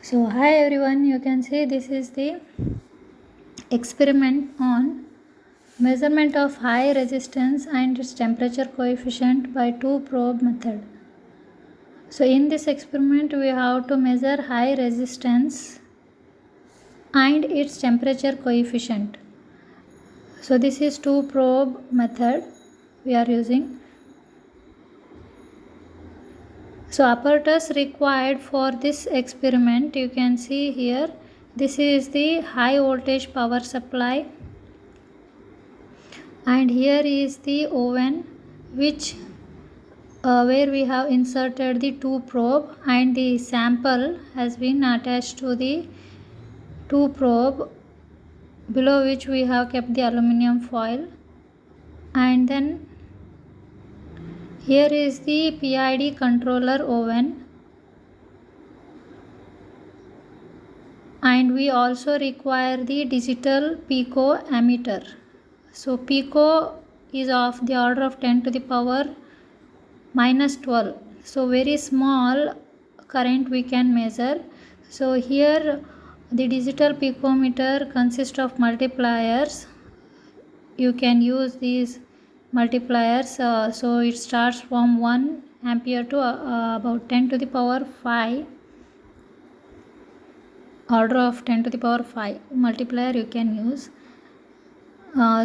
So hi everyone, you can see this is the experiment on measurement of high resistance and its temperature coefficient by two probe method. So in this experiment we have to measure high resistance and its temperature coefficient. So this is two probe method we are using. So apparatus required for this experiment, you can see here, this is the high voltage power supply, and here is the oven which where we have inserted the two probe, and the sample has been attached to the two probe, below which we have kept the aluminum foil. And then here is the PID controller oven, and we also require the digital pico ammeter. So pico is of the order of 10 to the power minus 12. So very small current we can measure. So here the digital picometer consists of multipliers. You can use these multipliers. So it starts from 1 ampere to about 10 to the power 5, order of 10 to the power 5 multiplier you can use.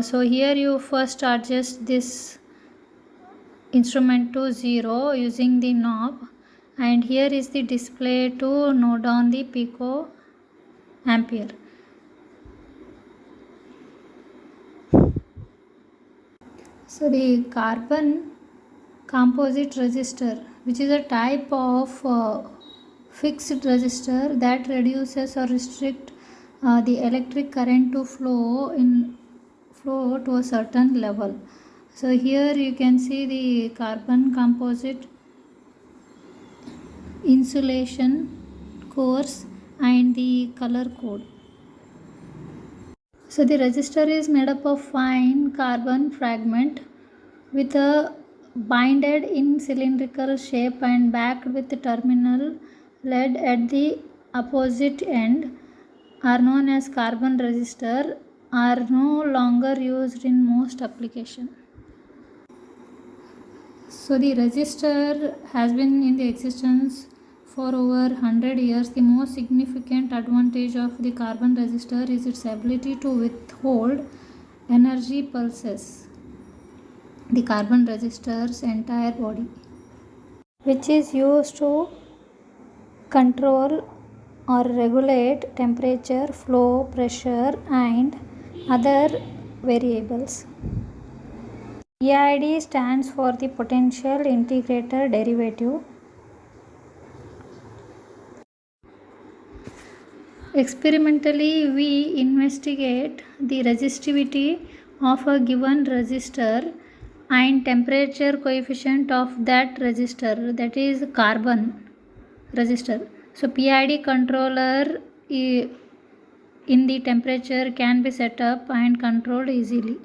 So here you first adjust this instrument to 0 using the knob, and here is the display to note down the pico ampere. So the carbon composite resistor, which is a type of fixed resistor that reduces or restrict the electric current to flow to a certain level. So here you can see the carbon composite insulation course and the color code. So the resistor is made up of fine carbon fragment with a binded in cylindrical shape and backed with terminal lead at the opposite end, are known as carbon resistor, are no longer used in most applications. So the resistor has been in the existence for over 100 years. The most significant advantage of the carbon resistor is its ability to withhold energy pulses. The carbon resistor's entire body, which is used to control or regulate temperature, flow, pressure, and other variables. PID stands for the potential integrator derivative. Experimentally, we investigate the resistivity of a given resistor and temperature coefficient of that resistor, that is carbon resistor. So PID controller in the temperature can be set up and controlled easily.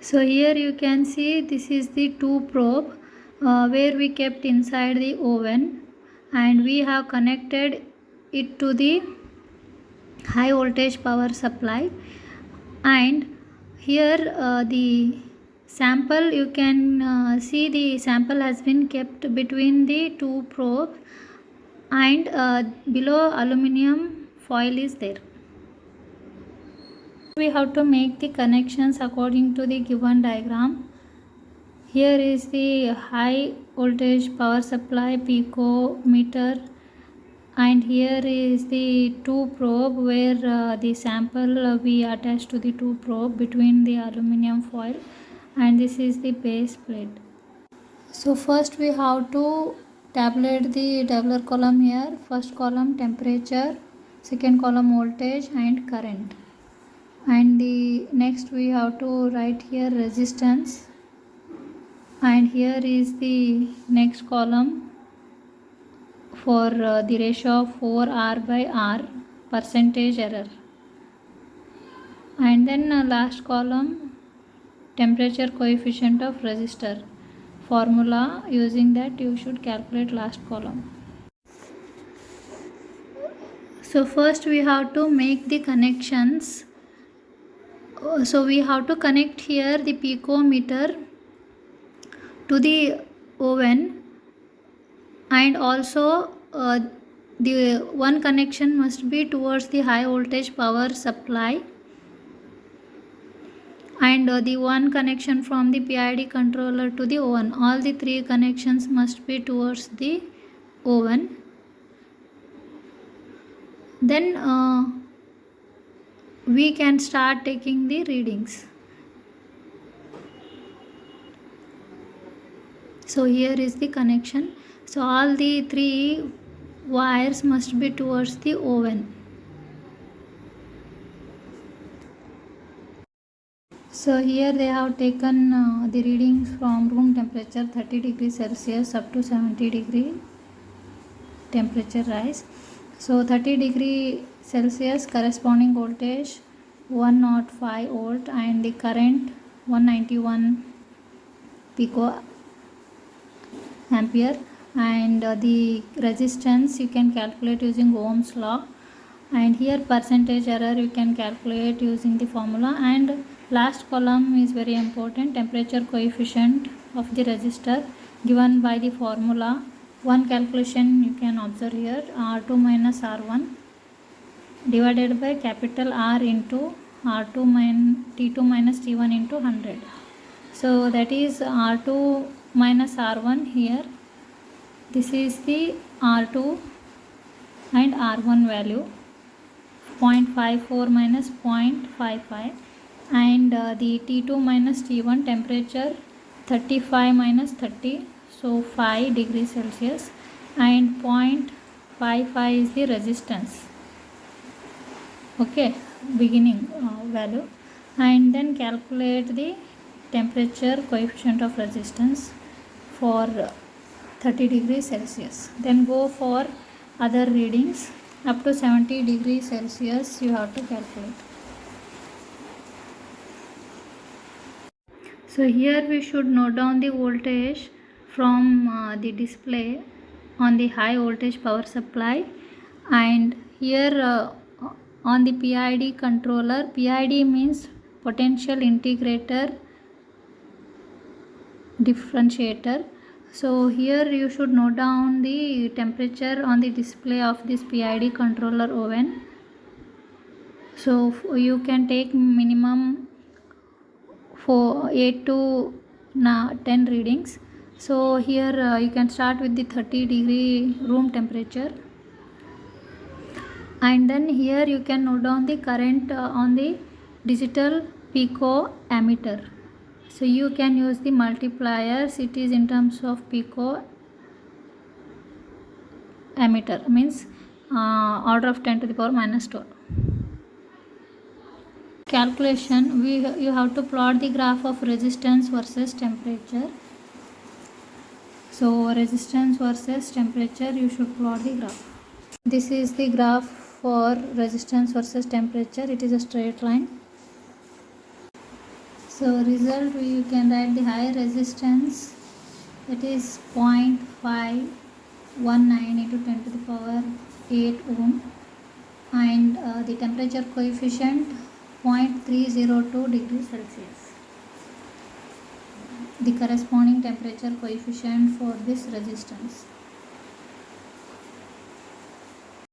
So here you can see this is the two probe where we kept inside the oven, and we have connected it to the high voltage power supply. And here the sample, you can see the sample has been kept between the two probes, and below aluminum foil is there. We have to make the connections according to the given diagram. Here is the high voltage power supply picometer, and here is the two probe where the sample we attach to the two probe between the aluminum foil, and this is the base plate. So first we have to tabulate the tabular column here. First column temperature, second column voltage and current, and the next we have to write here resistance, and here is the next column for the ratio of 4R by R, percentage error, and then last column temperature coefficient of resistor formula. Using that you should calculate last column. So first we have to make the connections. So we have to connect here the picometer to the oven, and also the one connection must be towards the high voltage power supply, and the one connection from the PID controller to the oven. All the three connections must be towards the oven. Then we can start taking the readings. So here is the connection. So all the three wires must be towards the oven. So here they have taken the readings from room temperature 30 degrees Celsius up to 70 degree temperature rise. So 30 degree Celsius corresponding voltage 105 volt and the current 191 pico ampere, and the resistance you can calculate using Ohm's law, and here percentage error you can calculate using the formula. And last column is very important, temperature coefficient of the resistor given by the formula. One calculation you can observe here, R2 minus R1 divided by capital R into R2 T2 minus T1 into 100. So that is R2 minus R1 here. This is the R2 and R1 value 0.54 minus 0.55, and the T2 minus T1 temperature 35 minus 30, so 5 degrees Celsius, and 0.55 is the resistance, okay, beginning value. And then calculate the temperature coefficient of resistance for 30 degrees Celsius. Then go for other readings up to 70 degrees Celsius you have to calculate. So here we should note down the voltage from the display on the high voltage power supply, and here on the PID controller, PID means potential integrator differentiator. So here you should note down the temperature on the display of this PID controller oven. So you can take minimum for 8 to 10 readings. So here you can start with the 30 degree room temperature, and then here you can note down the current on the digital pico ammeter. So you can use the multipliers, it is in terms of pico ammeter, means order of 10 to the power minus 12. Calculation, you have to plot the graph of resistance versus temperature. So resistance versus temperature, you should plot the graph. This is the graph for resistance versus temperature, it is a straight line. So result, you can write the high resistance, that is 0.519 into 10 to the power 8 ohm, and the temperature coefficient 0.302 degrees Celsius. The corresponding temperature coefficient for this resistance.